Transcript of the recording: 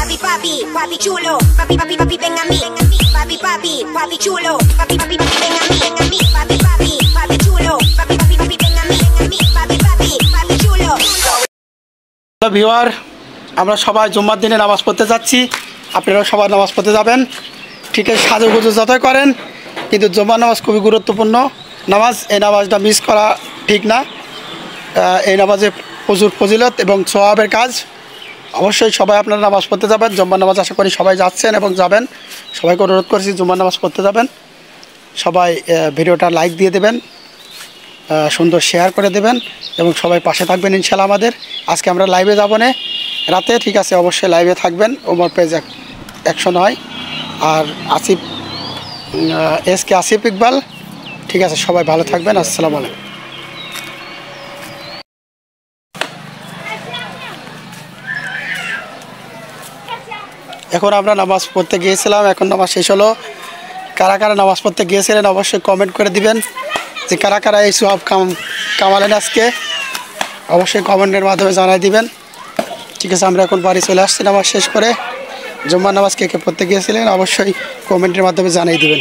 Papi, papi, papi chulo. Papi, papi, papi, ven a mí. Papi, papi, papi chulo. Papi, papi, papi, ven a mí. Papi, papi, papi chulo. Papi, papi, papi, ven a mí. Papi, papi, papi chulo. Hello viewer, আমরা সবাই জুম্মার দিনে নামাজ পড়তে যাচ্ছি। আপনারাও সবাই নামাজ পড়তে যাবেন। ঠিক আছে, সাজুগুজু যতই করেন, কিন্তু জুম্মার নামাজ খুবই গুরুত্বপূর্ণ নামাজ। এই নামাজটা মিস করা ঠিক না। এই নামাজে প্রচুর ফজিলত এবং সওয়াবের কাজ। অবশ্যই সবাই আপনারা নামাজ পড়তে যাবেন। জুম্মার নামাজ আশা করি সবাই যাচ্ছেন এবং যাবেন। সবাইকে অনুরোধ করছি জুম্মার নামাজ পড়তে যাবেন। সবাই ভিডিওটা লাইক দিয়ে দেবেন, সুন্দর শেয়ার করে দেবেন এবং সবাই পাশে থাকবেন ইনশাল্লাহ। আমাদের আজকে আমরা লাইভে যাব না রাতে, ঠিক আছে? অবশ্যই লাইভে থাকবেন। ওমর পেজ 109 আর আসিফ এসকে আসিফ ইকবাল। ঠিক আছে, সবাই ভালো থাকবেন। আসসালামু আলাইকুম। এখন আমরা নামাজ পড়তে গিয়েছিলাম, এখন নামাজ শেষ হলো। কারা কারা নামাজ পড়তে গিয়েছিলেন অবশ্যই কমেন্ট করে দিবেন যে কারা কারা এই সওয়াব কামালেন আজকে। অবশ্যই কমেন্টের মাধ্যমে জানাই দিবেন। ঠিক আছে, আমরা এখন বাড়ি চলে আসছি নামাজ শেষ করে। জুম্মার নামাজ কে কে পড়তে গিয়েছিলেন অবশ্যই কমেন্টের মাধ্যমে জানিয়ে দিবেন।